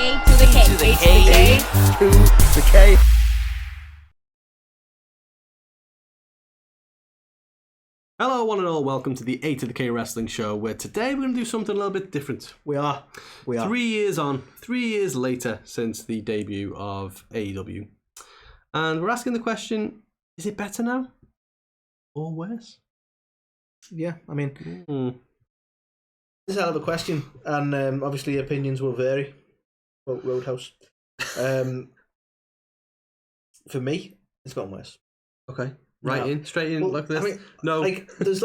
A to the K. A to the K. A to the K. Hello, one and all. Welcome to the A2theK Wrestling Show, where today we're going to do something a little bit different. We are. 3 years on, 3 years later since the debut of AEW. And we're asking the question, is it better now? Or worse? Yeah, I mean, this is a hell of a question, and obviously opinions will vary. Quote Roadhouse. For me, it's gone worse. Okay. Straight in, Well, like this? I mean, no. There's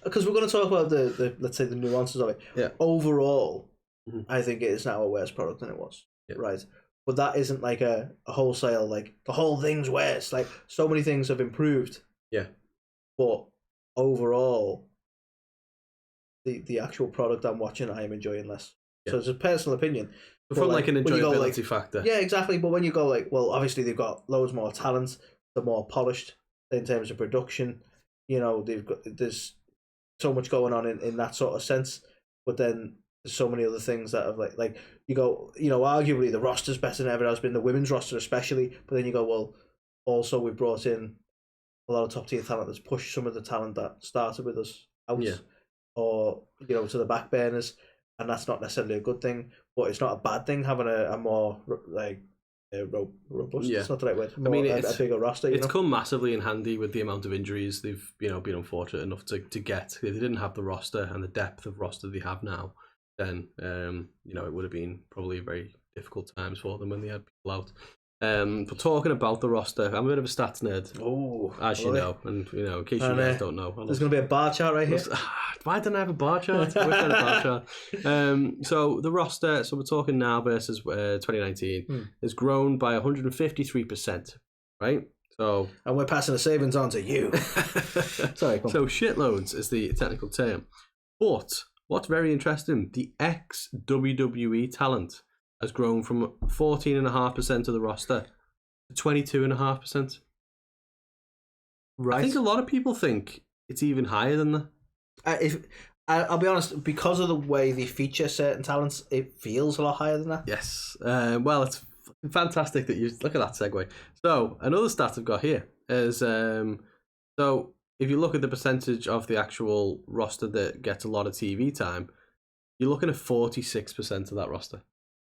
because we're going to talk about the let's say the nuances of it. Yeah. Overall, I think it is now a worse product than it was. Yeah. Right. But that isn't like a wholesale, like the whole thing's worse. Like so many things have improved. Yeah. But overall, the actual product I'm watching, I am enjoying less. Yeah. So it's a personal opinion. From like an enjoyability factor. Yeah, exactly. But when you go like, well, obviously they've got loads more talent. They're more polished in terms of production. You know, there's so much going on in that sort of sense. But then there's so many other things that have like you go, you know, arguably the roster's better than ever has been, the women's roster especially. But then you go, well, also we brought in a lot of top tier talent that's pushed some of the talent that started with us out, or you know, to the back burners, and that's not necessarily a good thing. But it's not a bad thing having a more like robust. Yeah. It's not the right word. I mean, a bigger roster. It's come massively in handy with the amount of injuries they've been unfortunate enough to get. If they didn't have the roster and the depth of roster they have now, then it would have been probably very difficult times for them when they had people out. But talking about the roster, I'm a bit of a stats nerd. Oh, as you know, and in case you guys don't know, there's going to be a bar chart right here. Why don't I have a bar chart? I wish I had a bar chart. So the roster, so we're talking now versus 2019, has grown by 153%, right? So, and we're passing the savings on to you. Sorry. So shitloads is the technical term. But what's very interesting, the ex-WWE talent has grown from 14.5% of the roster to 22.5%. Right. I think a lot of people think it's even higher than that. I'll be honest, because of the way they feature certain talents, it feels a lot higher than that. Yes. Well, it's fantastic that you look at that segue. So another stat I've got here is so if you look at the percentage of the actual roster that gets a lot of TV time, you're looking at 46% of that roster.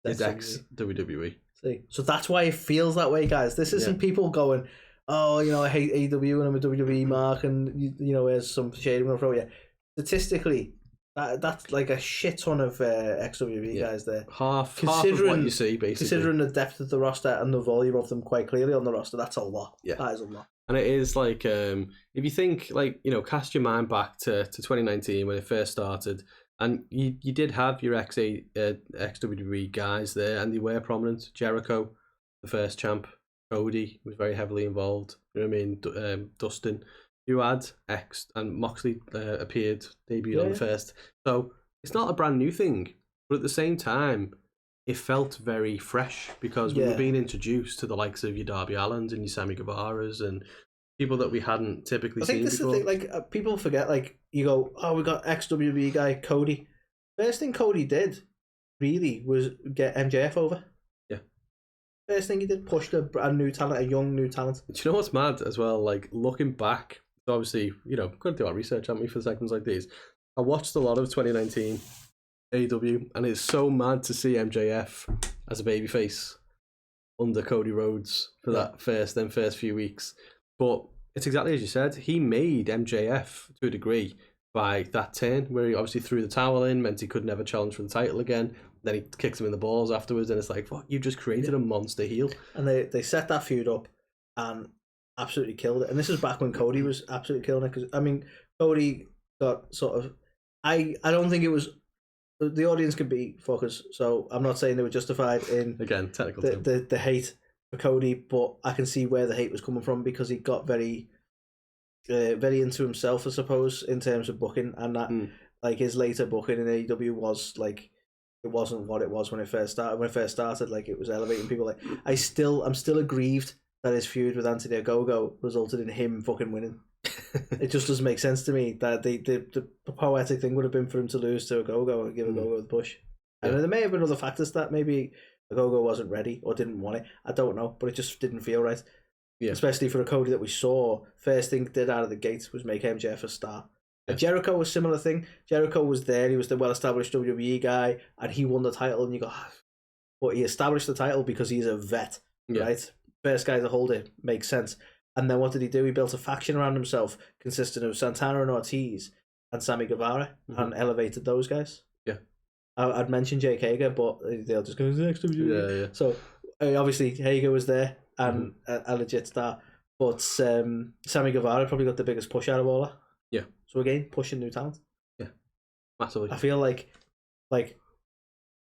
It's ex-WWE. See, so that's why it feels that way, guys. This isn't people going, oh, you know, I hate AEW and I'm a WWE mark, and you know, there's some shade I'm gonna throw you. Statistically, that's like a shit ton of ex-WWE guys there. Half of what you see, basically. Considering the depth of the roster and the volume of them quite clearly on the roster, that's a lot. Yeah, that is a lot. And it is like, if you think, like, you know, cast your mind back to 2019 when it first started. And you did have your ex-WWE guys there, and they were prominent. Jericho, the first champ. Cody was very heavily involved. You know what I mean? Dustin, you had X, and Moxley debuted on the first. So it's not a brand new thing, but at the same time, it felt very fresh because we were being introduced to the likes of your Darby Allins and your Sammy Guevara's and people that we hadn't typically seen before. I think this is the thing, like, people forget, like, you go, oh, we got ex-WWE guy, Cody. First thing Cody did, really, was get MJF over. Yeah. First thing he did, pushed a brand new talent, a young new talent. Do you know what's mad as well? Like, looking back, obviously, you know, we've got to do our research, haven't we, for segments like these. I watched a lot of 2019 AEW, and it's so mad to see MJF as a babyface under Cody Rhodes for that first few weeks. But it's exactly as you said. He made MJF to a degree by that turn where he obviously threw the towel in, meant he could never challenge for the title again. Then he kicks him in the balls afterwards, and it's like, what? You just created a monster heel. And they set that feud up and absolutely killed it. And this is back when Cody was absolutely killing it. Because, I mean, Cody got sort of... I don't think it was... The audience can be fuckers, so I'm not saying they were justified in... Again, technical the hate for Cody, but I can see where the hate was coming from because he got very into himself, I suppose, in terms of booking, and that like his later booking in AEW was like, it wasn't what it was when it first started. When it first started, like, it was elevating people. Like, I'm still aggrieved that his feud with Anthony Ogogo resulted in him fucking winning. It just doesn't make sense to me that the poetic thing would have been for him to lose to Ogogo and give Ogogo the push. And there may have been other factors that maybe Ogogo wasn't ready or didn't want it. I don't know, but it just didn't feel right. Yeah. Especially for a Cody that we saw, first thing did out of the gate was make MJF a star. Yeah. And Jericho was a similar thing. Jericho was there, he was the well-established WWE guy, and he won the title, and you go, but he established the title because he's a vet, right? First guy to hold it, makes sense. And then what did he do? He built a faction around himself consisting of Santana and Ortiz and Sammy Guevara, and elevated those guys. Yeah. I'd mentioned Jake Hager, but they'll just go, next WWE. Yeah. So obviously Hager was there and a legit star. But Sammy Guevara probably got the biggest push out of all that. Yeah. So again, pushing new talent. Yeah. Massively. I feel like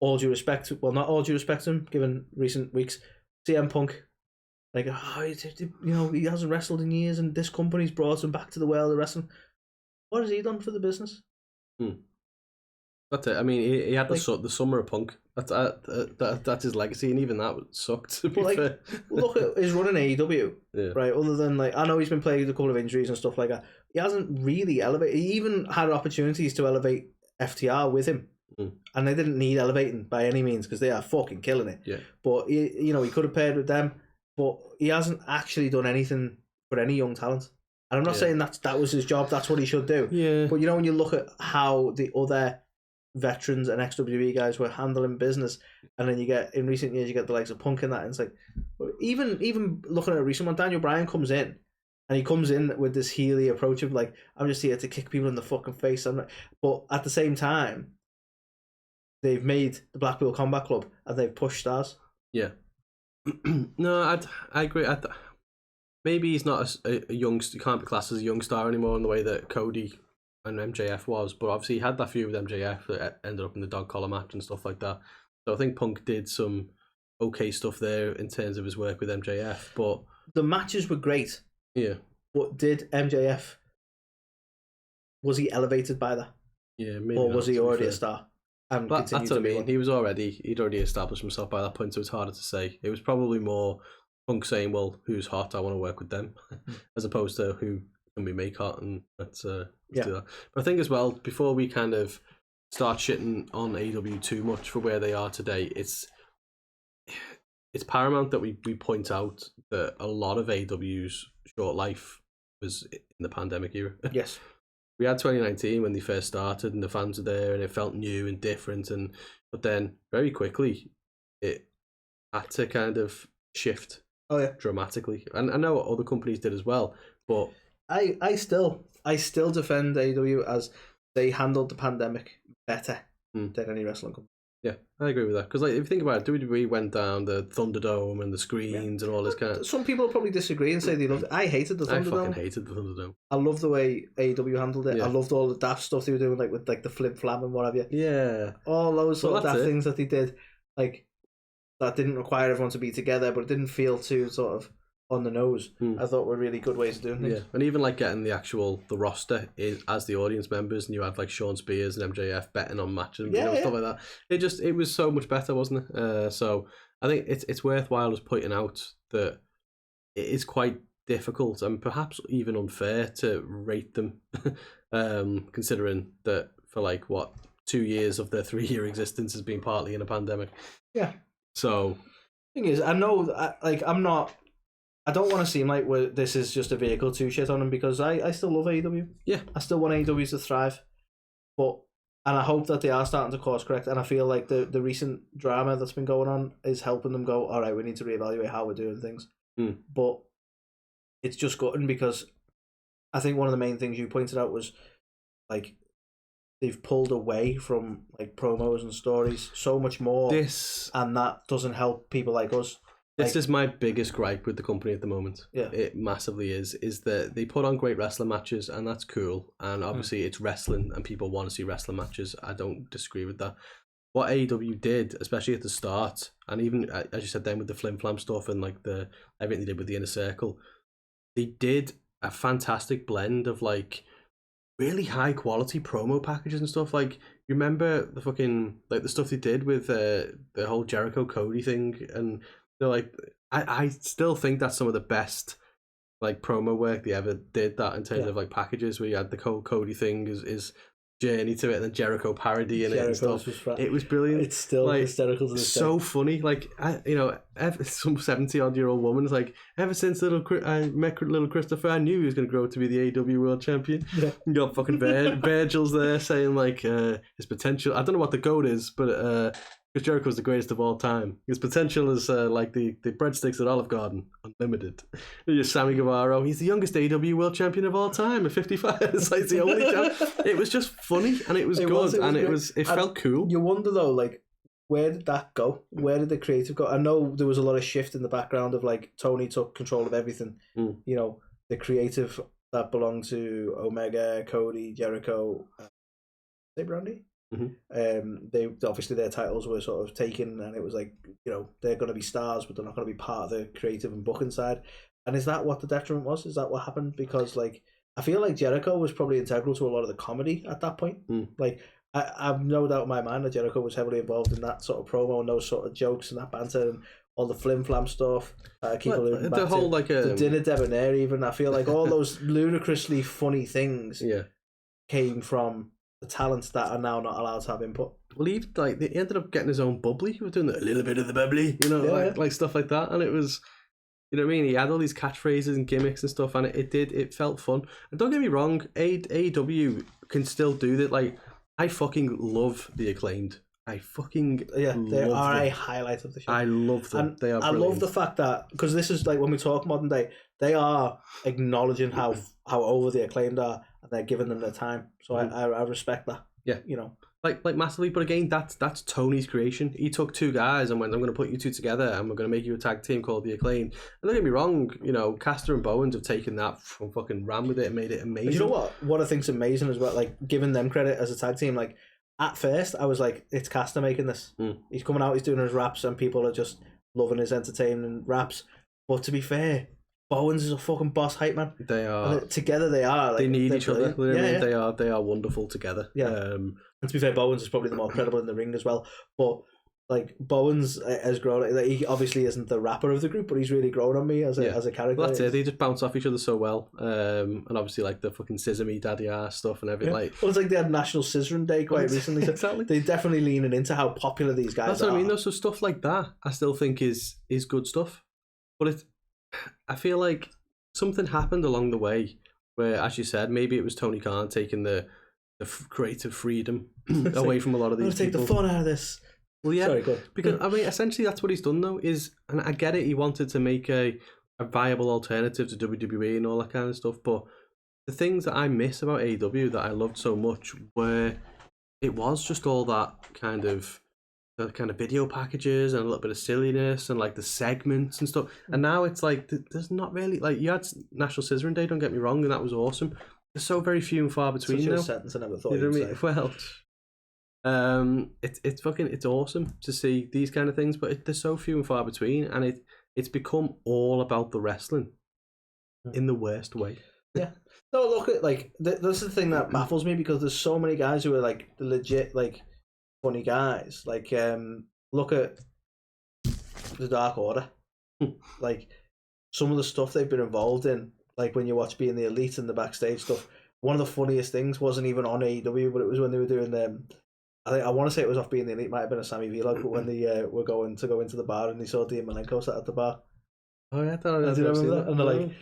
all due respect, well, not all due respect to him, given recent weeks, CM Punk, like, he hasn't wrestled in years, and this company's brought him back to the world of wrestling. What has he done for the business? That's it. I mean, he had the summer of Punk. That's his legacy, and even that sucked. To be fair. Look at his run in AEW, right? Other than I know he's been plagued with a couple of injuries and stuff like that. He hasn't really elevated. He even had opportunities to elevate FTR with him, and they didn't need elevating by any means because they are fucking killing it. Yeah. But he could have paired with them, but he hasn't actually done anything for any young talent. And I'm not saying that was his job. That's what he should do. Yeah. But when you look at how the other veterans and XWE guys were handling business, and then in recent years you get the likes of Punk and that, and it's like, even looking at a recent one, Daniel Bryan comes in, and he comes in with this heely approach of like, I'm just here to kick people in the fucking face. But at the same time, they've made the Blackpool Combat Club and they've pushed stars. Yeah. No, I agree. Maybe he's not a young. He can't be classed as a young star anymore in the way that Cody and MJF was, but obviously he had that feud with MJF that ended up in the dog collar match and stuff like that. So I think Punk did some okay stuff there in terms of his work with MJF, but the matches were great. Yeah. But did MJF, was he elevated by that? Yeah, maybe. Or was he already a star? And that's what I mean. He'd already established himself by that point, so it's harder to say. It was probably more Punk saying, well, who's hot? I want to work with them, as opposed to who can we make hot, and let's do that. But I think as well, before we kind of start shitting on AEW too much for where they are today, it's paramount that we point out that a lot of AEW's short life was in the pandemic era. Yes. We had 2019 when they first started and the fans were there and it felt new and different, but then very quickly it had to kind of shift dramatically. And I know other companies did as well, but I still defend AEW as they handled the pandemic better than any wrestling company. Yeah, I agree with that. Because if you think about it, WWE went down the Thunderdome and the screens and all this kind of... Some people will probably disagree and say they loved it. I hated the Thunderdome. I fucking hated the Thunderdome. I love the way AEW handled it. I loved all the daft stuff they were doing, with the flip flap and what have you. Yeah. All those sort of daft things that they did, that didn't require everyone to be together, but it didn't feel too sort of on the nose. I thought were really good ways of doing things. Yeah, and even getting the roster as the audience members, and you had Sean Spears and MJF betting on matches, and stuff like that. It was so much better, wasn't it? So I think it's worthwhile just pointing out that it is quite difficult and perhaps even unfair to rate them, considering that for 2 years of their 3-year existence has been partly in a pandemic. Yeah. So thing is, I know I don't want to seem like this is just a vehicle to shit on them, because I still love AEW. Yeah. I still want AEW to thrive. And I hope that they are starting to course correct, and I feel like the recent drama that's been going on is helping them go, all right, we need to reevaluate how we're doing things. But it's just gutting, because I think one of the main things you pointed out was they've pulled away from promos and stories so much more, and that doesn't help people like us. This is my biggest gripe with the company at the moment. Yeah, it massively is that they put on great wrestling matches, and that's cool. And obviously it's wrestling and people want to see wrestling matches. I don't disagree with that. What AEW did, especially at the start, and even as you said then with the flim flam stuff and the everything they did with the Inner Circle, they did a fantastic blend of really high quality promo packages and stuff. You remember the fucking the stuff they did with the whole Jericho Cody thing, and they're I still think that's some of the best promo work they ever did, that in terms of packages, where you had the Cody thing is journey to it, and then Jericho parodying it and stuff. It was brilliant. It's still like, hysterical to this so day. Funny. Like, some 70-odd-year-old woman is like, ever since I met little Christopher, I knew he was going to grow to be the AEW World Champion. Yeah. You got fucking Virgil's there saying like his potential. I don't know what the goat is, but because Jericho's the greatest of all time. His potential is like the breadsticks at Olive Garden, unlimited. Just Sammy Guevara, he's the youngest AEW World Champion of all time at 55. It's like the only time. It was just funny, and it was good, and it felt cool. You wonder though, like, where did that go? Where did the creative go? I know there was a lot of shift in the background of like Tony took control of everything. You know, the creative that belonged to Omega, Cody, Jericho, Brandy. They obviously their titles were sort of taken, and it was like, you know, they're going to be stars, but they're not going to be part of the creative and booking side. And is that what the detriment was? Is that what happened? Because like I feel like Jericho was probably integral to a lot of the comedy at that point. Like I've no doubt in my mind that Jericho was heavily involved in that sort of promo and those sort of jokes and that banter and all the flim flam stuff. The whole like the dinner debonair, even I feel like all those ludicrously funny things came from the talents that are now not allowed to have input. Well, he ended up getting his own bubbly. He was doing a little bit of the bubbly, you know, like stuff like that, and it was, you know what I mean. He had all these catchphrases and gimmicks and stuff, and it felt fun. And don't get me wrong, AEW can still do that. Like, I fucking love the Acclaimed. I fucking they are a highlight of the show. I love them. And they are brilliant. I love the fact that, because this is like when we talk modern day, they are acknowledging how over the Acclaimed are, and they're giving them their time. So I respect that. Yeah, you know, like massively. But again, that's Tony's creation. He took two guys and went, I'm going to put you two together, and we're going to make you a tag team called the Acclaimed. And don't get me wrong, you know, Caster and Bowens have taken that from fucking ran with it and made it amazing. And you know what? What I think's amazing as well, like giving them credit as a tag team, like. At first, I was like, it's Caster making this. He's coming out, he's doing his raps, and people are just loving his entertainment raps. But to be fair, Bowens is a fucking boss hype man. They are. Together they are. Like, they need each other. Yeah. They are wonderful together. Yeah. And to be fair, Bowens is probably the more credible in the ring as well. But like Bowens has grown. Like, he obviously isn't the rapper of the group, but he's really grown on me as a character. Well, that's it. They just bounce off each other so well. And obviously, like the fucking Scissor-Me Daddy ass stuff and everything. Like, well, it's like they had National Scissoring Day quite recently. So exactly. They're definitely leaning into how popular these guys are. That's what I mean. Though, so stuff like that, I still think is good stuff. But I feel like something happened along the way where, as you said, maybe it was Tony Khan taking the creative freedom away from a lot of these people. Take the fun out of this. Well, yeah, sorry, go because I mean, essentially, that's what he's done though. And I get it. He wanted to make a viable alternative to WWE and all that kind of stuff. But the things that I miss about AEW that I loved so much were it was just all that kind of video packages and a little bit of silliness and like the segments and stuff. And now it's like there's not really, like, you had National Scissoring Day. Don't get me wrong, and that was awesome. There's so very few and far between. Such now. a sentence I never thought. You know what I mean? Well. It's awesome to see these kind of things, but they're so few and far between, and it's become all about the wrestling in the worst way. Yeah. No, look at like this is the thing that baffles me, because there's so many guys who are like the legit like funny guys. Like look at the Dark Order. Like some of the stuff they've been involved in, like when you watch Being the Elite and the backstage stuff. One of the funniest things wasn't even on AEW, but it was when they were doing I want to say it was off Being the Elite, might have been a Sammy Vlog, but when they were going to go into the bar and they saw Dean Malenko sat at the bar. Oh yeah, I don't know. Do you remember that? And they're like,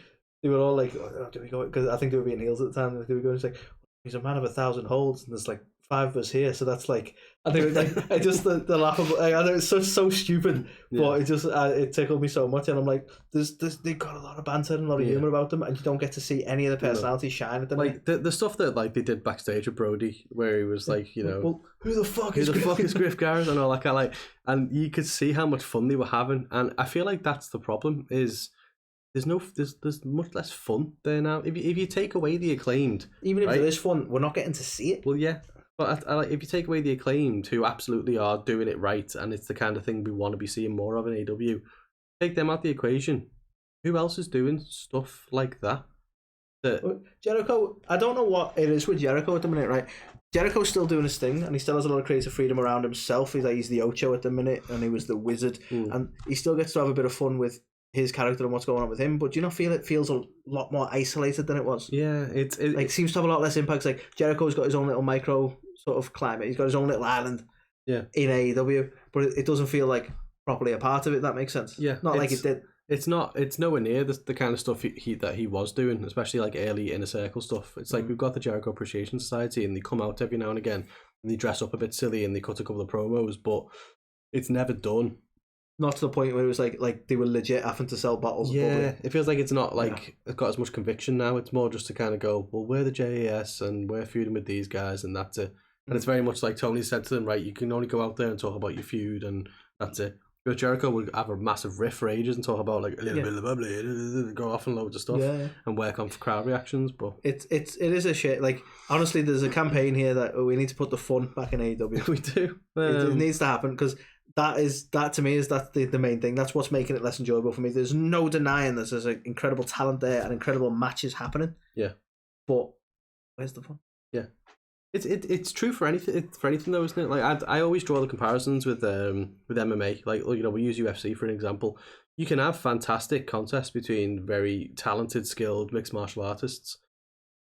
they were all like, oh, do we go? Because I think they were being heels at the time. Do we go? And it's like, he's a man of 1,000 holds, and there's like 5 of us here, so that's like, I think like I just the laughable. I know it's so stupid, but it just it tickled me so much, and I'm like, they've got a lot of banter and a lot of humor about them, and you don't get to see any of the personalities shine at them. Like the stuff that like they did backstage with Brody, where he was like, you know, well, who the fuck is Griff Garrett and all that kind of like, and you could see how much fun they were having, and I feel like that's the problem is. There's much less fun there now. If you take away the Acclaimed, even if there is fun, we're not getting to see it. Well, yeah, but I like if you take away the Acclaimed, who absolutely are doing it right, and it's the kind of thing we want to be seeing more of in AEW. Take them out the equation. Who else is doing stuff like that? Jericho. I don't know what it is with Jericho at the minute, right? Jericho's still doing his thing, and he still has a lot of creative freedom around himself. He's the Ocho at the minute, and he was the Wizard, and he still gets to have a bit of fun with his character and what's going on with him, but do you not feel it feels a lot more isolated than it was? Yeah, it seems to have a lot less impact. Like Jericho's got his own little micro sort of climate. He's got his own little island. Yeah. In AEW, but it doesn't feel like properly a part of it. That makes sense. Yeah. Not like it did. It's not. It's nowhere near the kind of stuff that he was doing, especially like early Inner Circle stuff. It's like we've got the Jericho Appreciation Society, and they come out every now and again, and they dress up a bit silly, and they cut a couple of promos, but it's never done. Not to the point where it was like they were legit having to sell bottles of bubbly. It feels like it's not like it's got as much conviction now. It's more just to kind of go, well, we're the JAS and we're feuding with these guys and that's it. And it's very much like Tony said to them, right, you can only go out there and talk about your feud and that's it. But Jericho would have a massive riff for ages and talk about like a little bit of bubbly, go off and loads of stuff and work on crowd reactions. But it is a shit. Like, honestly, there's a campaign here that we need to put the fun back in AEW. We do. It needs to happen because that to me is the main thing. That's what's making it less enjoyable for me. There's no denying there's an incredible talent there and incredible matches happening. Yeah, but where's the fun? Yeah, it's true for anything though, isn't it? Like I always draw the comparisons with MMA. Like, you know, we use UFC for an example. You can have fantastic contests between very talented, skilled mixed martial artists,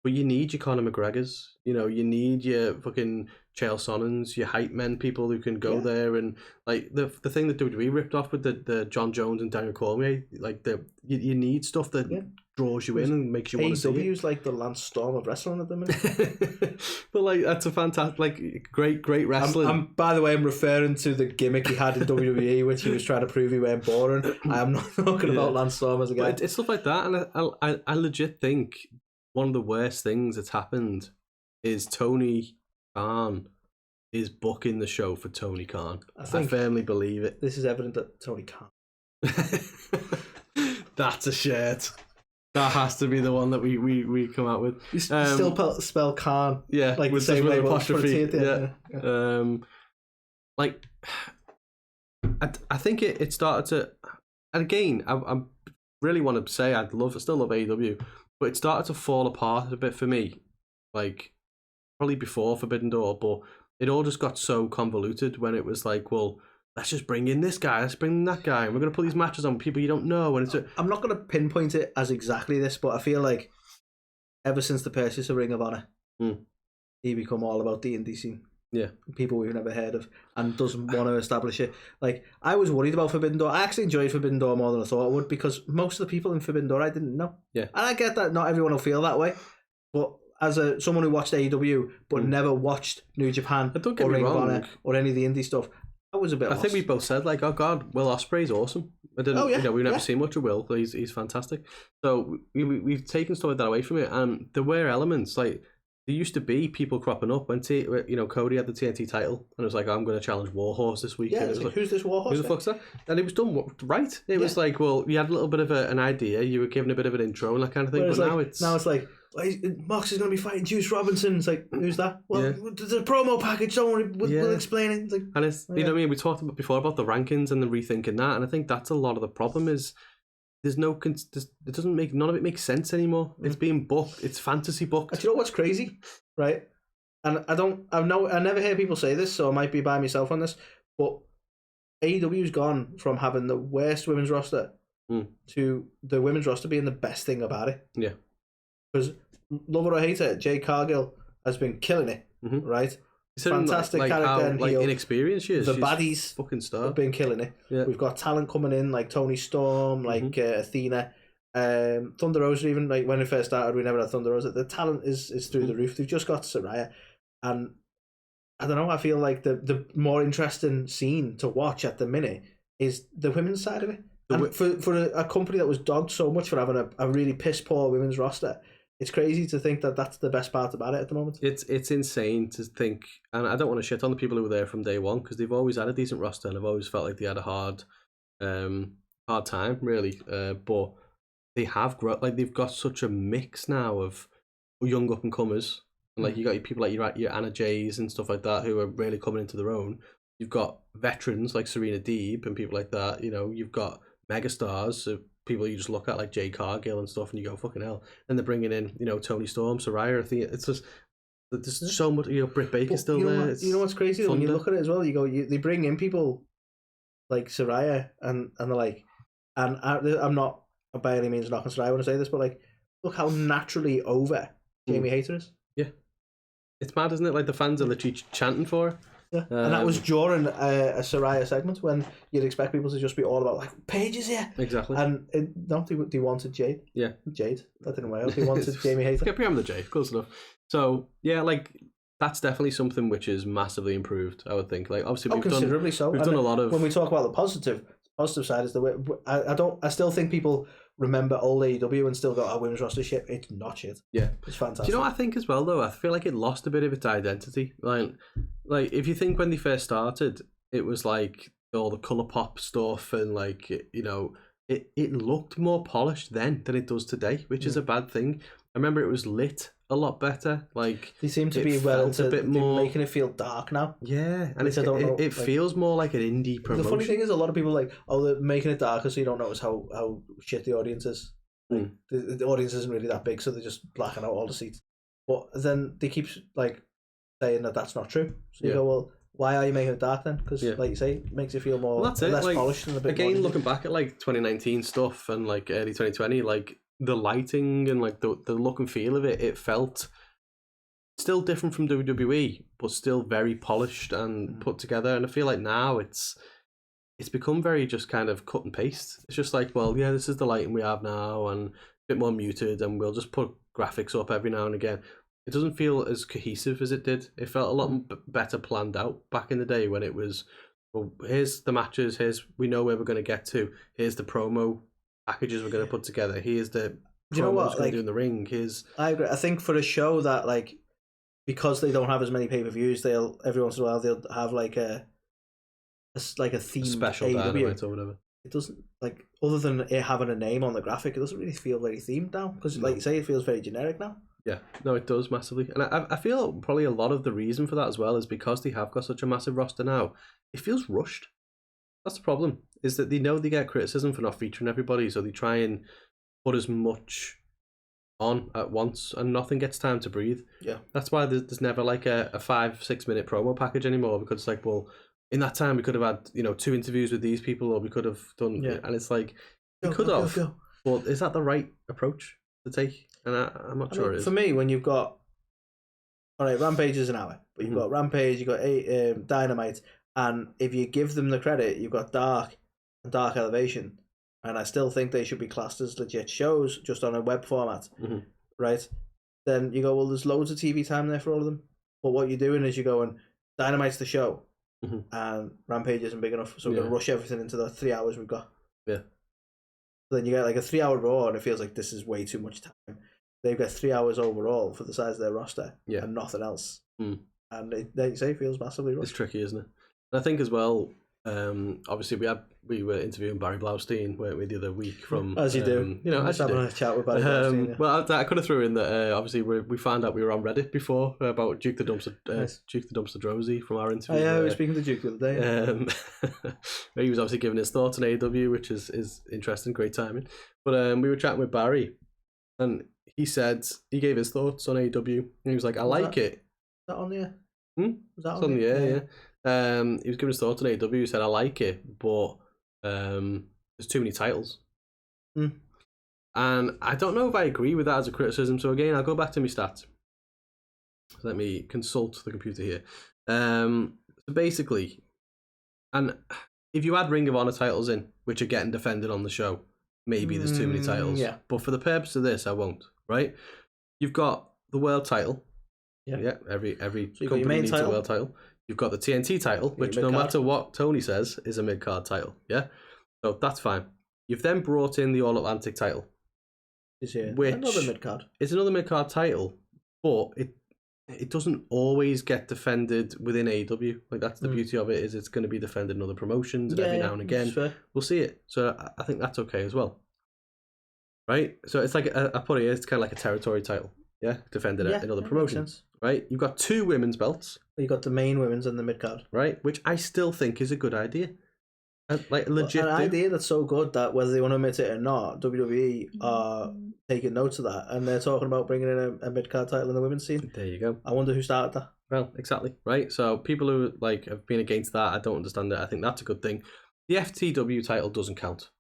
but you need your Conor McGregors. You know, you need your fucking Chael Sonnens, your hype men, people who can go there and like the thing that WWE ripped off with the John Jones and Daniel Cormier. Like you need stuff that draws you in and makes you want to see it. AEW's like the Lance Storm of wrestling at the minute. But like that's a fantastic, like great wrestling. By the way, I'm referring to the gimmick he had in WWE, which he was trying to prove he weren't boring. I am not talking about Lance Storm as a guy. But it's stuff like that, and I legit think one of the worst things that's happened is Tony Khan is booking the show for Tony Khan. I firmly believe it. This is evident that Tony Khan. That's a shirt. That has to be the one that we come out with. You still spell Khan, like with the same way apostrophe. Yeah. Like I think it started to, and again, I really want to say I still love AEW, but it started to fall apart a bit for me. Like probably before Forbidden Door, but it all just got so convoluted when it was like, well, let's just bring in this guy, let's bring in that guy, and we're going to put these matches on people you don't know. And I'm not going to pinpoint it as exactly this, but I feel like ever since the purchase of Ring of Honor, he become all about D&D scene. Yeah. People we've never heard of and doesn't want to establish it. Like, I was worried about Forbidden Door. I actually enjoyed Forbidden Door more than I thought I would because most of the people in Forbidden Door I didn't know. Yeah. And I get that not everyone will feel that way, but as someone who watched AEW but never watched New Japan or Ring of Honor or any of the indie stuff, I was a bit lost. I think we both said like, oh God, Will Ospreay's awesome. I didn't, you know, we've never seen much of Will. He's fantastic. So we've taken stuff like that away from it, and there were elements like there used to be people cropping up when Cody had the TNT title, and it was like, I'm going to challenge Warhorse this week. Yeah, it was like, who's this Warhorse? Who the fuck's that? And it was done right. It was like, well, you had a little bit of an idea, you were given a bit of an intro and that kind of thing. But now it's like. Mox is going to be fighting Juice Robinson. It's like, who's that? Well, there's a promo package. Don't worry, we'll explain it. It's like, and it's you know what I mean. We talked before about the rankings and the rethinking that, and I think that's a lot of the problem. Is it doesn't make none of it makes sense anymore. It's being booked. It's fantasy booked. Do you know what's crazy, right? And I never hear people say this, so I might be by myself on this. But AEW's gone from having the worst women's roster to the women's roster being the best thing about it. Yeah. Because love it or hate it, Jade Cargill has been killing it, right? Fantastic character and heel. Inexperienced she is. The baddies fucking star. have been killing it. Yeah. We've got talent coming in like Toni Storm, like Athena, Thunder Rosa. Even like when it first started, we never had Thunder Rosa. The talent is through the roof. They've just got Saraya, and I don't know. I feel like the more interesting scene to watch at the minute is the women's side of it. And for a company that was dogged so much for having a really piss poor women's roster, it's crazy to think that that's the best part about it at the moment. It's insane to think, and I don't want to shit on the people who were there from day one because they've always had a decent roster and I've always felt like they had a hard time really. But they have they've got such a mix now of young up and comers, and like you got people like your Anna Jays and stuff like that who are really coming into their own. You've got veterans like Serena Deeb and people like that. You know, you've got megastars, so people you just look at like Jade Cargill and stuff, and you go fucking hell. And they're bringing in, Toni Storm, Saraya. I think it's just there's so much. Britt Baker's still there. You know what's crazy when you look at it as well. They bring in people like Saraya, and they're like, And I'm not by any means knocking Sarai when I say this, but like, look how naturally over Jamie Hayter is. Yeah, it's mad, isn't it? Like the fans are literally chanting for her. Yeah, and that was during a Saraya segment when you'd expect people to just be all about like Paige is here. Exactly. And they wanted Jade. Yeah, Jade. That didn't work. They wanted Jamie Hayter. Yeah, preempt the Jade, close enough. So yeah, like that's definitely something which is massively improved. I would think. Like obviously we've considerably so. We've done a lot of. When we talk about the positive side is the way I still think people remember old AEW and still go, "Oh, women's roster shit." It's not shit. Yeah, it's fantastic. Do you know what I think as well though? I feel like it lost a bit of its identity. Like if you think when they first started, it was like all the color pop stuff and like it looked more polished then than it does today, which is a bad thing. I remember it was lit a lot better. Like they seem to be a bit more making it feel dark now. Yeah, and it feels more like an indie promotion. The funny thing is, a lot of people are like, oh, they're making it darker so you don't notice how shit the audience is. Like, the audience isn't really that big, so they're just blacking out all the seats. But then they keep like saying that that's not true. So you go, well, why are you making it dark then? Because like you say, it makes it feel more less polished and a bit again more looking back at like 2019 stuff and like early 2020, like the lighting and like the look and feel of it felt still different from WWE, but still very polished and put together. And I feel like now it's become very just kind of cut and paste. It's just like, well, yeah, this is the lighting we have now and a bit more muted, and we'll just put graphics up every now and again. It doesn't feel as cohesive as it did. It felt a lot better planned out back in the day when it was, well, here's the matches, we know where we're going to get to, here's the promo packages we're going to put togeters, here's the promos going to do in the ring. I agree. I think for a show that like, because they don't have as many pay-per-views, they'll every once in a while they'll have like a themed special AEW or whatever. It doesn't, like, other than it having a name on the graphic, it doesn't really feel very themed now, because like you say, it feels very generic now. Yeah, no, it does massively. And I feel probably a lot of the reason for that as well is because they have got such a massive roster now, it feels rushed. That's the problem, is that they know they get criticism for not featuring everybody, so they try and put as much on at once and nothing gets time to breathe. Yeah. That's why there's never like a 5-6 minute promo package anymore, because it's like, well, in that time we could have had 2 interviews with these people, or we could have done and it's like we could have. But is that the right approach to take? And I'm not sure it is. For me, when you've got, all right, Rampage is an hour, but you've got Rampage, you've got Dynamite, and if you give them the credit, you've got Dark and Dark Elevation, and I still think they should be classed as legit shows, just on a web format, right? Then you go, well, there's loads of TV time there for all of them, but what you're doing is you're going, Dynamite's the show, and Rampage isn't big enough, so we're going to rush everything into the 3 hours we've got. Yeah. Then you get like a 3 hour Raw, and it feels like this is way too much time. They've got 3 hours overall for the size of their roster, and nothing else. And they say it feels massively rushed. It's tricky, isn't it? And I think as well, obviously we were interviewing Barry Blaustein, weren't we, the other week from as you do, as you do. A chat with Barry Blaustein. Yeah. Well, I could have threw in that. Obviously, we found out we were on Reddit before about Duke the Dumpster Drosy from our interview. I was speaking to Duke the other day. He was obviously giving his thoughts on AEW, which is interesting, great timing. But we were chatting with Barry, and he said he gave his thoughts on AEW, and he was like, "I like it." Is that on there? Was that on the air? Yeah. He was giving his thoughts on AEW. He said, "I like it, but there's too many titles." And I don't know if I agree with that as a criticism. So again, I'll go back to my stats. Let me consult the computer here. So basically, and if you add Ring of Honor titles in, which are getting defended on the show, maybe there's too many titles. Yeah. But for the purpose of this, I won't. Right? You've got the world title. Yeah. Every company needs a world title. You've got the TNT title, which no matter what Tony says is a mid-card title. Yeah. So that's fine. You've then brought in the All Atlantic title. Which another mid-card. It's another mid-card title, but it doesn't always get defended within AEW. Like, that's the beauty of it, is it's going to be defended in other promotions, and every now and again we'll see it. So I think that's okay as well. Right? So it's like, I put it here, it's kind of like a territory title. Yeah? Defended in other promotions. Right? You've got 2 women's belts. You've got the main women's and the mid-card. Right? Which I still think is a good idea. Like, legit. An idea that's so good that whether they want to admit it or not, WWE are taking notes of that, and they're talking about bringing in a mid-card title in the women's scene. There you go. I wonder who started that. Well, exactly, right? So people who like have been against that, I don't understand it. I think that's a good thing. The FTW title doesn't count.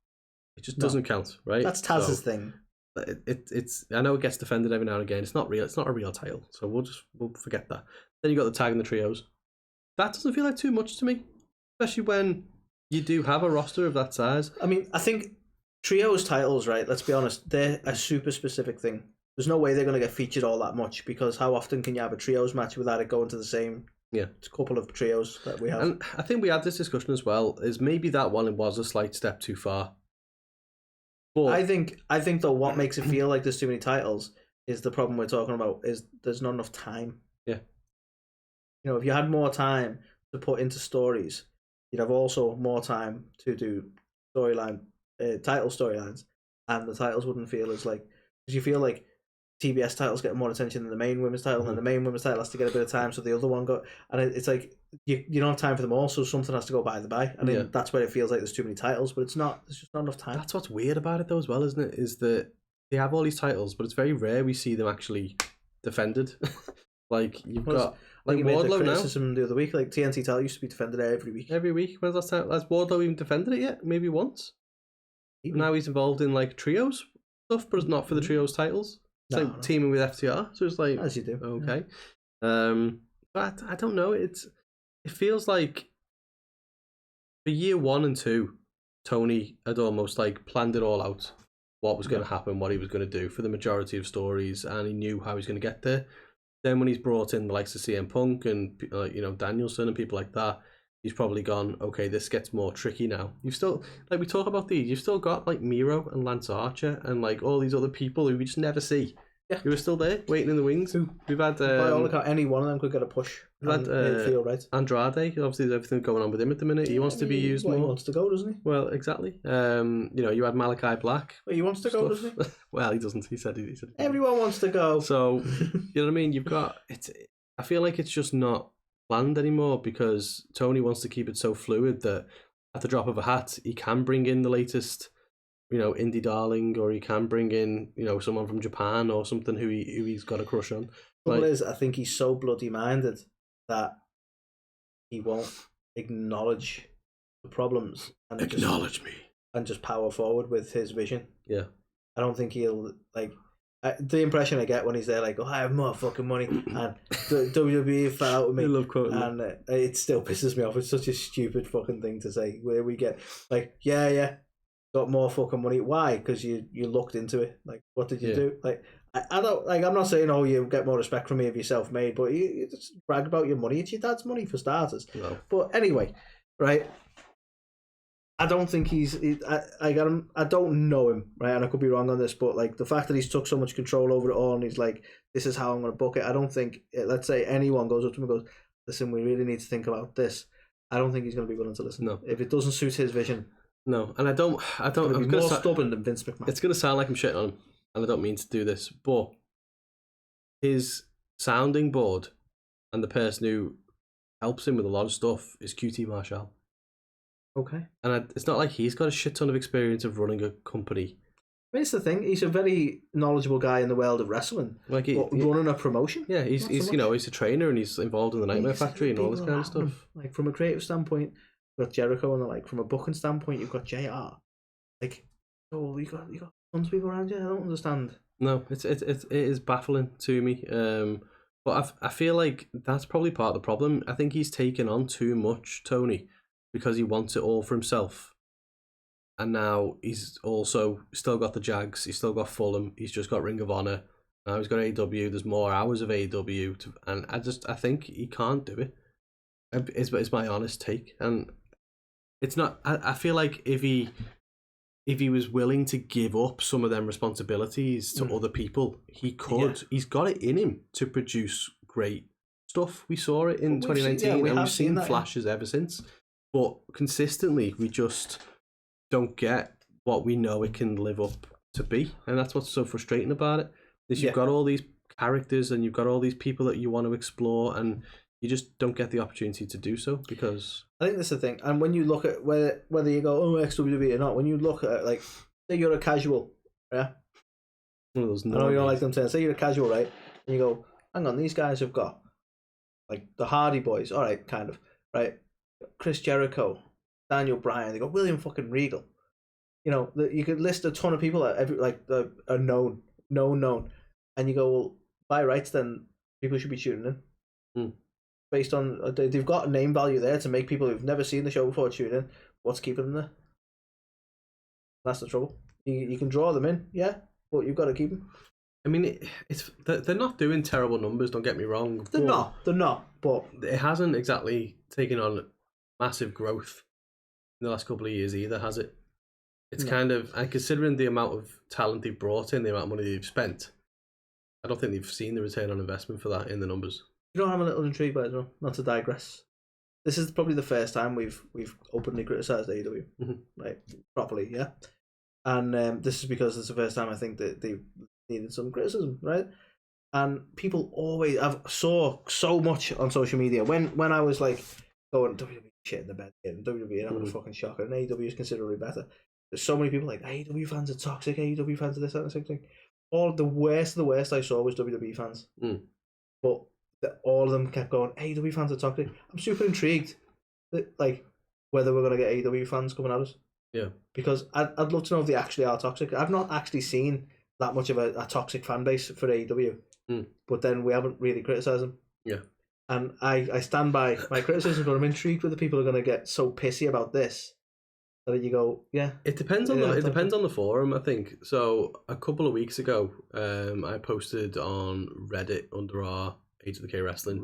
It just doesn't count, right? That's Taz's thing. It's. I know it gets defended every now and again. It's not real. It's not a real title, so we'll forget that. Then you got the tag and the trios. That doesn't feel like too much to me, especially when you do have a roster of that size. I mean, I think trios titles, right? Let's be honest, they're a super specific thing. There's no way they're going to get featured all that much, because how often can you have a trios match without it going to the same couple of trios that we have? And I think we had this discussion as well, is maybe that one was a slight step too far. But I think though, what makes it feel like there's too many titles is the problem we're talking about, is there's not enough time. Yeah. You know, if you had more time to put into stories, you'd have also more time to do title storylines, and the titles wouldn't feel as like, because you feel like TBS titles get more attention than the main women's title, and the main women's title has to get a bit of time, so the other one got, and it's like you don't have time for them all, so something has to go by the by. I mean, that's where it feels like there's too many titles, but it's not. There's just not enough time. That's what's weird about it though, as well, isn't it? Is that they have all these titles, but it's very rare we see them actually defended. Like you've got like you made the Wardlow criticism now. the other week, like TNT title used to be defended every week. Every week. When's last time? Has Wardlow even defended it yet? Maybe once. Now he's involved in like trios stuff, but it's not for the trios titles. It's like teaming with FTR, so it's like, as you do. Okay. But I don't know. It feels like for year 1 and 2, Tony had almost like planned it all out, what was going to happen, what he was going to do for the majority of stories, and he knew how he was going to get there. Then when he's brought in the likes of CM Punk and Danielson and people like that, he's probably gone, okay, this gets more tricky now. You've still, like we talk about these, you've still got like Miro and Lance Archer and like all these other people who we just never see. Yeah. Who are still there, waiting in the wings. We've had by all account, any one of them could get a push. We've had feel right. Andrade, obviously there's everything going on with him at the minute. He wants to be used more. He wants to go, doesn't he? Well, exactly. You had Malachi Black. Well, he wants to go, doesn't he? Well, he doesn't. He said everyone wants to go. So, you know what I mean? You've got it. I feel like it's just not planned anymore, because Tony wants to keep it so fluid that at the drop of a hat, he can bring in the latest, indie darling, or he can bring in, someone from Japan or something who he's got a crush on. The trouble is, I think he's so bloody minded that he won't acknowledge the problems and just power forward with his vision. Yeah, I don't think he'll like. The impression I get when he's there, like, oh, I have more fucking money, and the WWE fell out with me. I love quoting and it still pisses me off. It's such a stupid fucking thing to say. Where we get like, yeah, got more fucking money. Why? Because you looked into it. Like, what did you do? Like, I don't like. I'm not saying you get more respect from me if you're self-made, but you just brag about your money. It's your dad's money for starters. No. But anyway, right. I don't think I got him. I don't know him, right? And I could be wrong on this, but like the fact that he's took so much control over it all, and he's like, "This is how I'm going to book it." I don't think. Let's say anyone goes up to him and goes, "Listen, we really need to think about this." I don't think he's going to be willing to listen. No, if it doesn't suit his vision. No, and I don't. I'm more stubborn than Vince McMahon. It's going to sound like I'm shitting on him, and I don't mean to do this, but his sounding board and the person who helps him with a lot of stuff is QT Marshall. Okay. And it's not like he's got a shit ton of experience of running a company. I mean, it's the thing. He's a very knowledgeable guy in the world of wrestling. Like running a promotion. Yeah, he's he's a trainer, and he's involved in the Nightmare Factory and all this kind of stuff. Like from a creative standpoint, you've got Jericho, and like from a booking standpoint, you've got JR. Like, you got tons of people around you. I don't understand. No, it is baffling to me. But I feel like that's probably part of the problem. I think he's taken on too much, Tony, because he wants it all for himself. And now he's also still got the Jags, he's still got Fulham, he's just got Ring of Honor, now he's got AEW, there's more hours of AEW, and I think he can't do it. It's my honest take. And it's not, I feel like if he was willing to give up some of them responsibilities to other people, he could. Yeah. He's got it in him to produce great stuff. We saw it in 2019, and we've seen flashes ever since. But consistently, we just don't get what we know it can live up to be. And that's what's so frustrating about it, is you've got all these characters and you've got all these people that you want to explore, and you just don't get the opportunity to do so because... I think that's the thing. And when you look at whether you go, oh, XWB or not, when you look at it, like, say you're a casual, yeah? One of those I know you don't like them saying, say you're a casual, right? And you go, hang on, these guys have got, like, the Hardy Boys, all right, kind of, right? Chris Jericho, Daniel Bryan, they got William fucking Regal. You know, you could list a ton of people that are known, and you go, well, by rights, then people should be tuning in based on they've got a name value there to make people who've never seen the show before tune in. What's keeping them there? That's the trouble. You can draw them in, yeah, but you've got to keep them. I mean, they're not doing terrible numbers. Don't get me wrong. They're not. But it hasn't exactly taken on massive growth in the last couple of years either, has it? It's kind of, and considering the amount of talent they've brought in, the amount of money they've spent, I don't think they've seen the return on investment for that in the numbers. You know what I'm a little intrigued by as well? Not to digress. This is probably the first time we've openly criticised AEW, right? Properly, yeah. And this is because it's the first time I think that they needed some criticism, right? And people always, I've saw so much on social media when I was like going WWE shit in the bed, and WWE having a fucking shocker, and AEW is considerably better. There's so many people like AEW fans are toxic, AEW fans are this and the same thing. All the worst of the worst I saw was WWE fans, but all of them kept going, AEW fans are toxic. I'm super intrigued that, like, whether we're gonna get AEW fans coming at us. Yeah, because I'd love to know if they actually are toxic. I've not actually seen that much of a toxic fan base for AEW, but then we haven't really criticised them. Yeah, and I stand by my criticism, but I'm intrigued whether people are going to get so pissy about this that you go, yeah. It depends on the forum, I think. So a couple of weeks ago, I posted on Reddit under our A2theK Wrestling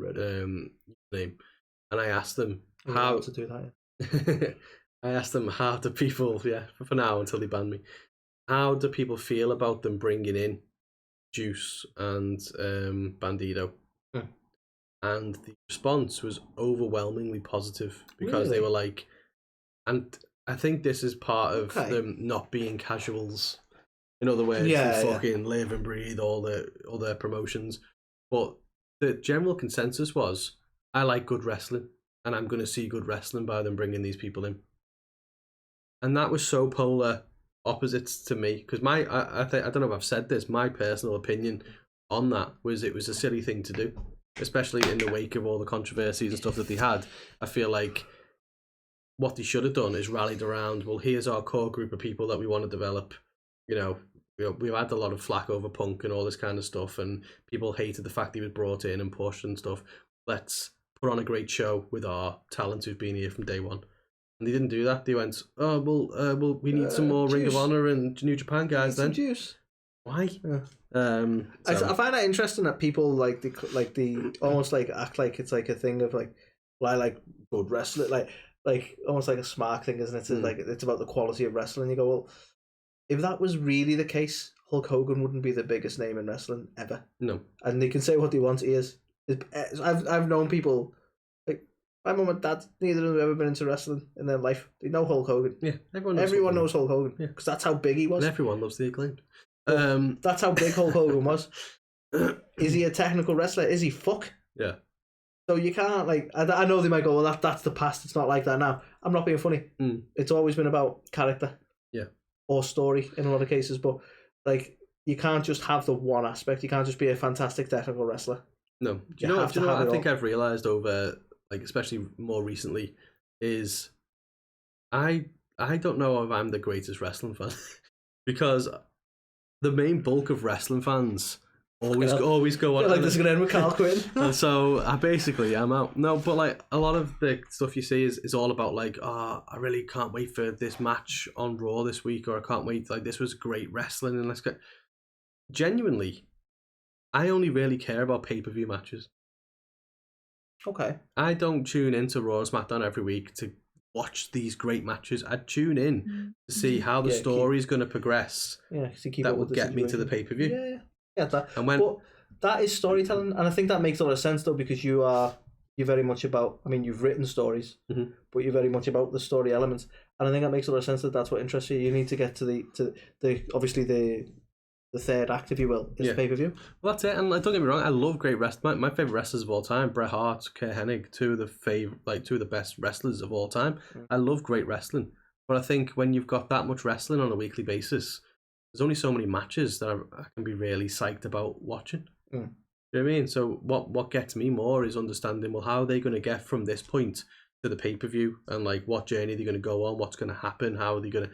name, and I asked them how to do that. Yeah. I asked them how do people, for now until they ban me, how do people feel about them bringing in Juice and Bandito? And the response was overwhelmingly positive because they were like, and I think this is part of them not being casuals. In other words, they fucking live and breathe all their promotions. But the general consensus was, I like good wrestling, and I'm going to see good wrestling by them bringing these people in. And that was so polar opposites to me, because I don't know if I've said this, my personal opinion on that was it was a silly thing to do, especially in the wake of all the controversies and stuff that they had. I feel like what they should have done is rallied around, well, here's our core group of people that we want to develop. We've had a lot of flack over Punk and all this kind of stuff, and people hated the fact he was brought in and pushed and stuff. Let's put on a great show with our talent who've been here from day one. And they didn't do that. They went, oh, well, we need some more Ring of Honor and New Japan guys then. Juice. Why? Yeah. I find that interesting that people like the almost like act like it's like a thing of like, well, I like good wrestling, like almost like a smart thing, isn't it? It's like it's about the quality of wrestling. You go, well, if that was really the case, Hulk Hogan wouldn't be the biggest name in wrestling ever. No. And they can say what they want. He is. I've known people. My mum and dad, neither of them have ever been into wrestling in their life. They know Hulk Hogan. Yeah, everyone knows Hulk Hogan. Yeah, because that's how big he was. And everyone loves the Acclaimed. That's how big Hulk Hogan was. Is he a technical wrestler? Is he? Fuck. Yeah. So you can't I know they might go, well, that's the past. It's not like that now. I'm not being funny. It's always been about character. Yeah. Or story in a lot of cases, but you can't just have the one aspect. You can't just be a fantastic technical wrestler. No. Do you know what I think I've realised over, especially more recently, is I don't know if I'm the greatest wrestling fan because the main bulk of wrestling fans always go on. This is gonna end with Carl Quinn. And so I'm out. No, but a lot of the stuff you see is all about I really can't wait for this match on Raw this week, or I can't wait. This was great wrestling, and let's go. Genuinely, I only really care about pay-per-view matches. Okay. I don't tune into Raw and SmackDown every week to watch these great matches. I tune in to see how the story is going to progress. Yeah, to keep that will get me to the pay-per-view. Yeah, that. But that is storytelling, and I think that makes a lot of sense though, because you're very much about. I mean, you've written stories, but you're very much about the story elements, and I think that makes a lot of sense. That's what interests you. You need to get to the obviously the third act, if you will, is pay-per-view. Well, that's it. And don't get me wrong, I love great wrestling. My favorite wrestlers of all time, Bret Hart, Kurt Hennig, two of the best wrestlers of all time. I love great wrestling, but I think when you've got that much wrestling on a weekly basis, there's only so many matches that I can be really psyched about watching. You know what I mean? So what gets me more is understanding, well, how are they going to get from this point to the pay-per-view, and what journey they're going to go on, what's going to happen, how are they going to,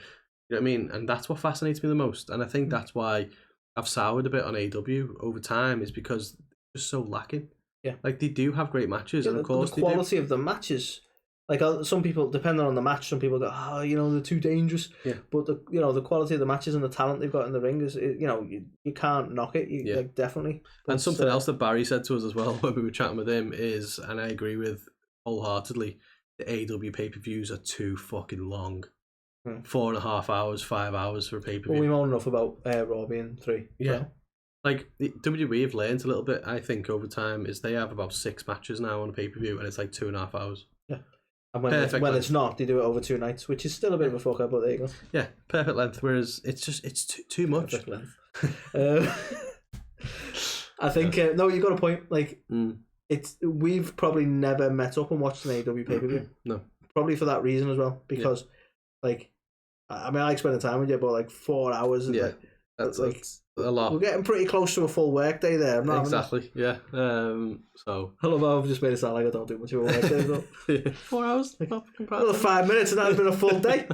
You know what I mean? And that's what fascinates me the most. And I think that's why I've soured a bit on AEW over time, is because they're just so lacking. Yeah. Like, they do have great matches, Yeah, and of course the quality of the matches. Like, some people, depending on the match, some people go, oh, you know, they're too dangerous. Yeah. But the quality of the matches and the talent they've got in the ring is, you know, you can't knock it. Like, definitely. But and something else that Barry said to us as well when we were chatting with him is, and I agree with wholeheartedly, the AEW pay-per-views are too fucking long. 4.5 hours, 5 hours for a pay-per-view. Well, we moan enough about Raw being 3. Yeah. So. Like, the WWE have learned a little bit, I think, over time, is they have about 6 matches now on a pay-per-view, and it's like 2.5 hours. Yeah. And when it's not, they do it over 2 nights, which is still a bit of a fuck up, but there you go. Yeah, perfect length, whereas it's too much. Perfect length. I think, no, you got a point. Like, we've probably never met up and watched an AEW pay-per-view. No. Probably for that reason as well, because, like, I mean, I like spending time with you, but like 4 hours. Yeah, like, that's like a lot. We're getting pretty close to a full work day there. I'm not exactly. Yeah. So I love how I've just made it sound like I don't do much of a work day. But 4 hours. Another 5 minutes, and that's been a full day.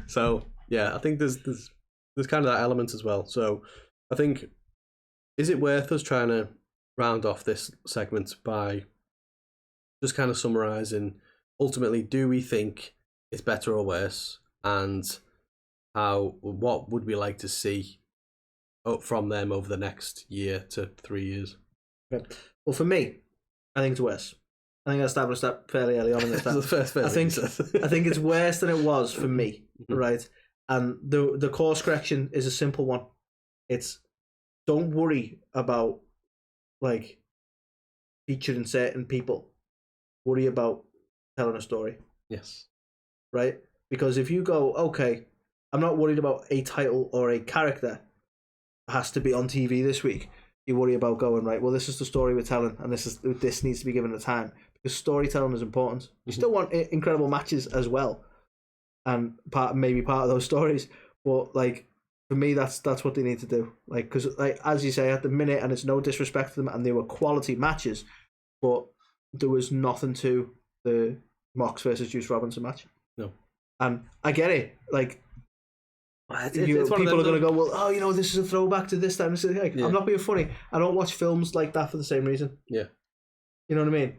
So yeah, I think there's kind of that element as well. So I think, is it worth us trying to round off this segment by just kind of summarising? Ultimately, do we think it's better or worse, and what would we like to see from them over the next year to 3 years? Okay. Well, for me, I think it's worse. I think I established that fairly early on in this. I think it's worse than it was for me, right? And the course correction is a simple one. It's, don't worry about like featuring certain people. Worry about telling a story. Yes. Right? Because if you go, okay, I'm not worried about a title or a character has to be on TV this week. You worry about going, right, well, this is the story we're telling, and this needs to be given the time, because storytelling is important. You still want incredible matches as well, and maybe part of those stories, but like, for me, that's what they need to do. Like, because like, as you say, at the minute, and it's no disrespect to them, and they were quality matches, but there was nothing to the Mox versus Juice Robinson match. No. And I get it, like, it's people are going to go, well, oh, you know, this is a throwback to this time. Like, I'm not being funny. I don't watch films like that for the same reason. Yeah. You know what I mean?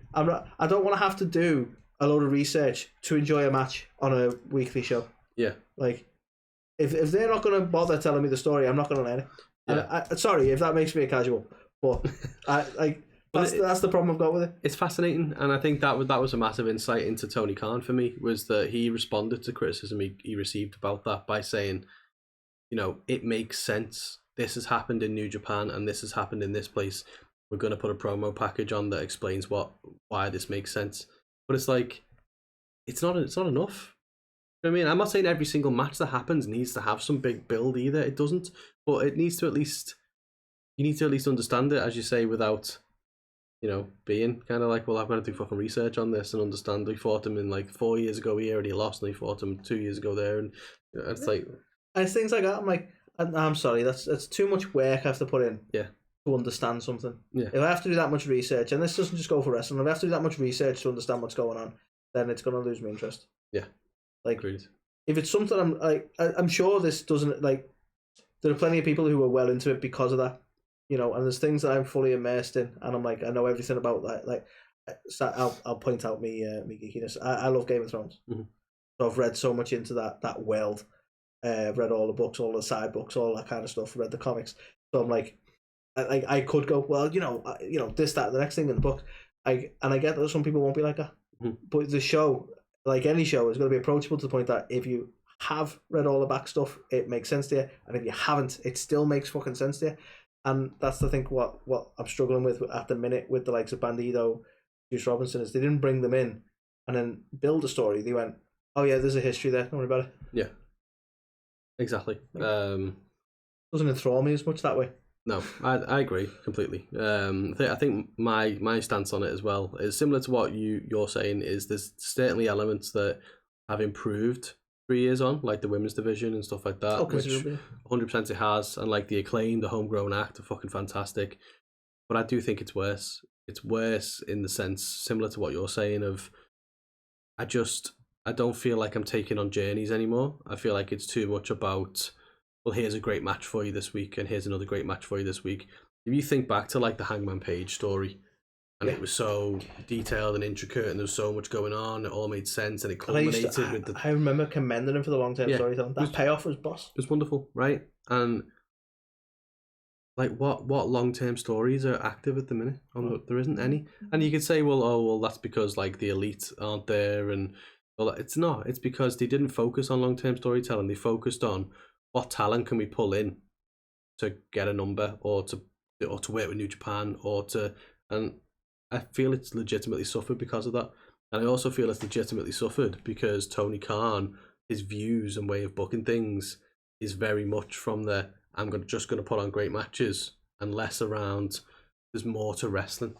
I don't want to have to do a load of research to enjoy a match on a weekly show. Yeah. Like, if they're not going to bother telling me the story, I'm not going to learn it. Yeah. And sorry if that makes me a casual, but that's the problem I've got with it. It's fascinating, and I think that was a massive insight into Tony Khan for me, was that he responded to criticism he received about that by saying, you know, it makes sense. This has happened in New Japan, and this has happened in this place. We're going to put a promo package on that explains why this makes sense. But it's like, it's not enough. You know what I mean? I'm not saying every single match that happens needs to have some big build either. It doesn't. But it needs to at least, you need to at least understand it, as you say, without, you know, being kind of like, well, I've got to do fucking research on this and understand. We fought him in like 4 years ago here, and he lost, and he fought him 2 years ago there, and it's like, and it's things like that. I'm like, I'm sorry, that's too much work I have to put in. Yeah. To understand something. Yeah. If I have to do that much research, and this doesn't just go for wrestling, if I have to do that much research to understand what's going on, then it's going to lose my interest. Yeah. Like, agreed. If it's something I'm sure this doesn't, like, there are plenty of people who are well into it because of that, you know, and there's things that I'm fully immersed in, and I'm like, I know everything about that. Like, so I'll point out me geekiness. I love Game of Thrones. Mm-hmm. So I've read so much into that world. I've read all the books, all the side books, all that kind of stuff. Read the comics. So I'm like, I could go, well, you know, this, that, the next thing in the book. I get that some people won't be like that. Mm-hmm. But the show, like any show, is going to be approachable to the point that if you have read all the back stuff, it makes sense to you, and if you haven't, it still makes fucking sense to you. And that's the thing. What I'm struggling with at the minute with the likes of Bandito, Juice Robinson, is they didn't bring them in and then build a story. They went, oh yeah, there's a history there. Don't worry about it. Yeah. Exactly. Doesn't enthrall me as much that way. No, I agree completely. I think my stance on it as well is similar to what you're saying. Is there's certainly elements that have improved 3 years on, like the women's division and stuff like that, which 100% it has, and like the Acclaim, the Homegrown Act are fucking fantastic. But I do think it's worse. It's worse in the sense similar to what you're saying of, I just I don't feel like I'm taking on journeys anymore. I feel like it's too much about, well, here's a great match for you this week, and here's another great match for you this week. If you think back to like the Hangman Page story, and it was so detailed and intricate, and there was so much going on, it all made sense, and it culminated with the. I remember commending him for the long-term storytelling. That payoff was boss. It was wonderful, right? And like, what long-term stories are active at the minute? There isn't any. And you could say, well, that's because like the elite aren't there, and well, it's not. It's because they didn't focus on long-term storytelling. They focused on what talent can we pull in to get a number, or to work with New Japan, and I feel it's legitimately suffered because of that. And I also feel it's legitimately suffered because Tony Khan, his views and way of booking things is very much from the just going to put on great matches, and less around there's more to wrestling.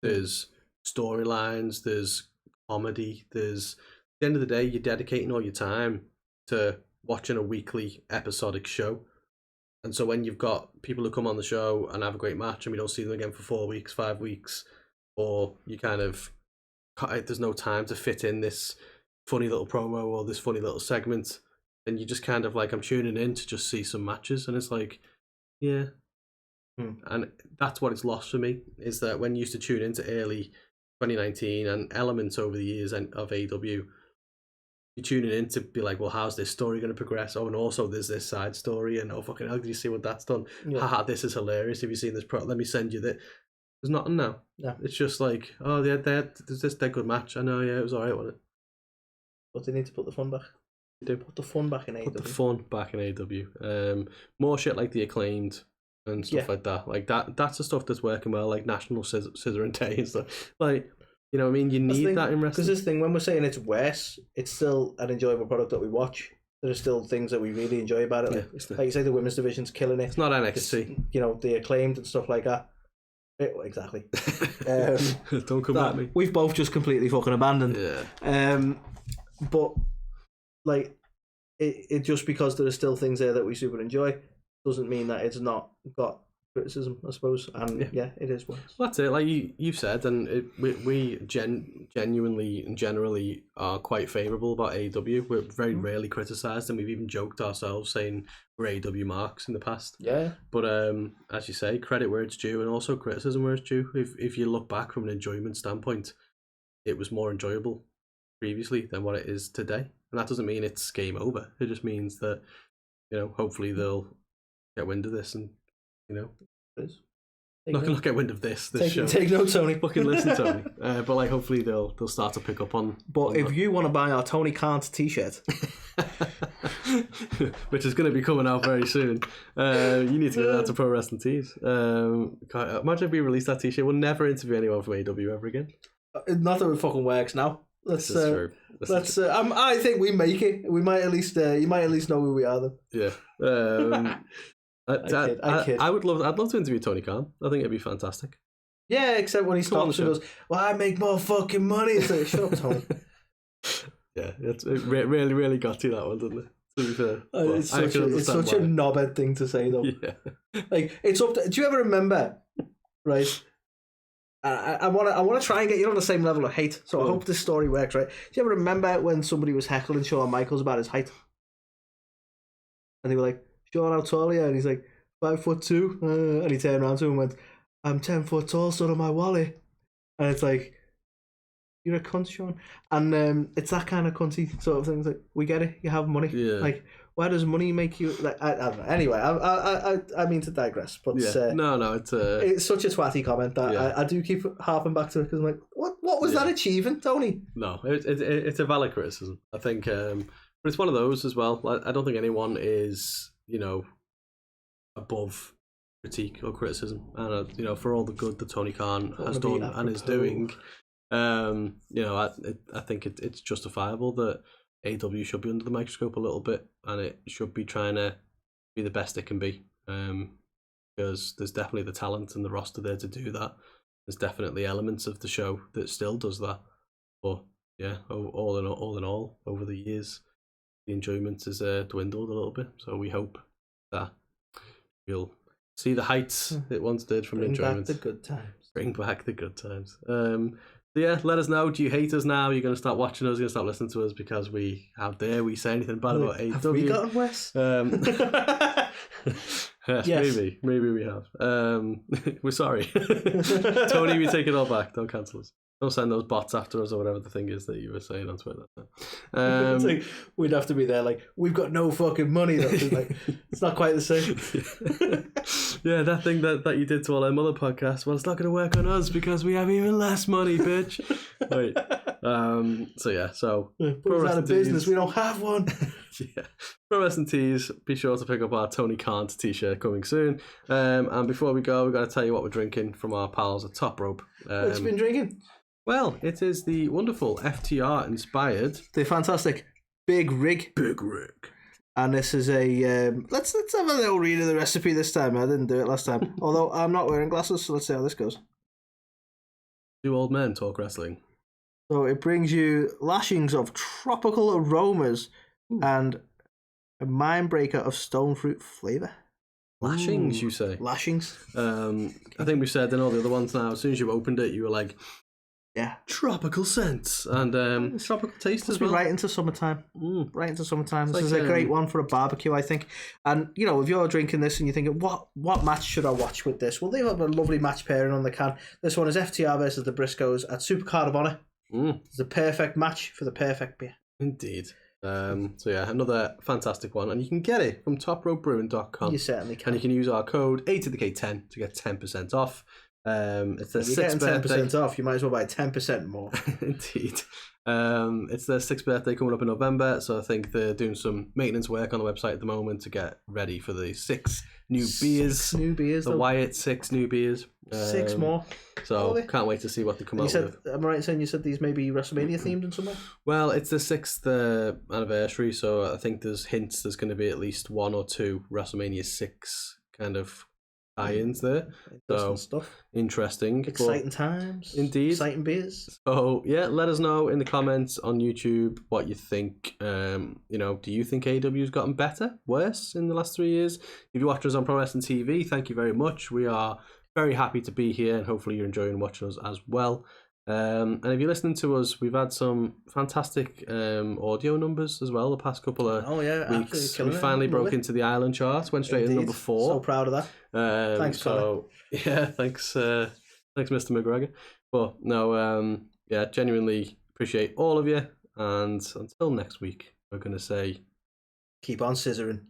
There's storylines, there's comedy, there's at the end of the day, you're dedicating all your time to watching a weekly episodic show. And so when you've got people who come on the show and have a great match and we don't see them again for 4 weeks, 5 weeks, or you kind of, there's no time to fit in this funny little promo or this funny little segment, then you just kind of like, I'm tuning in to just see some matches, and it's like, yeah. And that's what it's lost for me, is that when you used to tune into early 2019 and elements over the years of AEW, you're tuning in to be like, well, how's this story going to progress? Oh, and also there's this side story, and oh, fucking hell, did you see what that's done? Haha, this is hilarious. Have you seen this? Let me send you that. There's nothing now. Yeah. It's just like, oh, there's this dead good match. I know, yeah, it was alright, wasn't it? But they need to put the fun back. They do. Put the fun back in AEW. Put the fun back in AEW. More shit like the Acclaimed and stuff like that. Like that's the stuff that's working well, like National Scissor and Day and stuff. Like, you know what I mean? You need that in wrestling. Because this thing, when we're saying it's worse, it's still an enjoyable product that we watch. There are still things that we really enjoy about it. Like you say, the women's division's killing it. It's not NXT. You know, the Acclaimed and stuff like that. Exactly. Don't come at me. We've both just completely fucking abandoned. Yeah. But like, it just because there are still things there that we super enjoy doesn't mean that it's not got criticism, I suppose. And yeah it is worse. Well, that's it. Like you've said, and we genuinely and generally are quite favourable about AEW. We're very rarely criticised, and we've even joked ourselves saying we're AEW marks in the past. Yeah. But as you say, credit where it's due, and also criticism where it's due. If you look back from an enjoyment standpoint, it was more enjoyable previously than what it is today. And that doesn't mean it's game over. It just means that, you know, hopefully they'll get wind of this, and, you know, not get wind of this show. Take note, Tony. Fucking listen, Tony. But like, hopefully they'll start to pick up on. But if you want to buy our Tony Khan t-shirt, which is going to be coming out very soon, you need to go down to Pro Wrestling Tees. Imagine if we released that t-shirt. We'll never interview anyone from AEW ever again. Not that it fucking works now. This is true. I think we make it. We might at least. You might at least know who we are then. Yeah. I would love. I'd love to interview Tony Khan. I think it'd be fantastic. Yeah, except when he stops and goes, "Well, I make more fucking money." It's like, shut up, Tony. Yeah, it really got to that one, didn't it? To be fair. It's such a knobhead thing to say, though. Yeah. Like, it's up to. Do you ever remember? Right. I want to try and get you on the same level of hate. So I hope this story works, right? Do you ever remember when somebody was heckling Shawn Michaels about his height? And they were like, Shawn, how tall are you? And he's like, 5'2". And he turned around to him and went, I'm 10 foot tall, son of my Wally. And it's like, you're a cunt, Shawn. And it's that kind of cunty sort of thing. It's like, we get it. You have money. Yeah. Like, why does money make you like? I don't know. Anyway, I mean to digress, but no, it's such a twatty comment that I do keep harping back to it because I'm like, what was that achieving, Tony? No, it's a valid criticism. I think, but it's one of those as well. I don't think anyone is, you know, above critique or criticism, and you know, for all the good that Tony Khan has done and is doing, you know, I think it's justifiable that AEW should be under the microscope a little bit, and it should be trying to be the best it can be, because there's definitely the talent and the roster there to do that. There's definitely elements of the show that still does that, but yeah, all in all, over the years, the enjoyment has dwindled a little bit. So we hope that we'll see the heights it once did from enjoyment. Bring back the good times. Bring back the good times. So yeah, let us know. Do you hate us now? You're going to start watching us, you're going to start listening to us because how dare we say anything bad about AEW? Have we gotten worse? Yes. Maybe we have. We're sorry. Tony, we take it all back. Don't cancel us. Don't send those bots after us or whatever the thing is that you were saying on Twitter. It's like, we'd have to be there like, we've got no fucking money. Like, it's not quite the same. Yeah, that thing that you did to all them other podcasts, well, it's not going to work on us because we have even less money, bitch. Right. So put us out of business. We don't have one. Yeah. Pro Wrestling Tees, be sure to pick up our Tony Kant t-shirt coming soon. And before we go, we've got to tell you what we're drinking from our pals at Top Rope. What you been drinking? Well, it is the wonderful FTR inspired. The fantastic Big Rig. And this is a let's have a little read of the recipe this time. I didn't do it last time. Although I'm not wearing glasses, so let's see how this goes. Two old men talk wrestling. So it brings you lashings of tropical aromas and a mind breaker of stone fruit flavour. Lashings, you say? Lashings. I think we've said in all the other ones now, as soon as you opened it, you were like, yeah, tropical scents and tropical taste as well. Right into summertime. Right into summertime. This is a great one for a barbecue, I think. And, you know, if you're drinking this and you're thinking, what match should I watch with this? Well, they have a lovely match pairing on the can. This one is FTR versus the Briscoes at Supercard of Honor. It's the perfect match for the perfect beer. Indeed. So yeah, another fantastic one. And you can get it from topropebrewing.com. You certainly can. And you can use our code A2theK10 to get 10% off. It's their if you're 6th getting 10% birthday. off, you might as well buy 10% more. Indeed. It's their 6th birthday coming up in November, so I think they're doing some maintenance work on the website at the moment to get ready for the 6 new beers. 6 new beers. The Wyatt 6 new beers. 6 more. So can't wait to see what they come out with. Am I right in saying you said these may be WrestleMania themed in some way? Well, it's the 6th anniversary, so I think there's hints there's going to be at least 1 or 2 WrestleMania 6 kind of tie-ins there. Interesting stuff. Interesting. Exciting times. Indeed. Exciting beers. So yeah, let us know in the comments on YouTube what you think. Do you think AEW's gotten better, worse in the last 3 years? If you watch us on Pro Wrestling TV, thank you very much. We are very happy to be here, and hopefully you're enjoying watching us as well. And if you're listening to us, we've had some fantastic audio numbers as well the past couple of weeks. We finally broke into the Ireland chart, went straight in number 4. So proud of that. Thanks, Connor. Yeah, thanks, Mr. McGregor. But no, genuinely appreciate all of you. And until next week, we're going to say, keep on scissoring.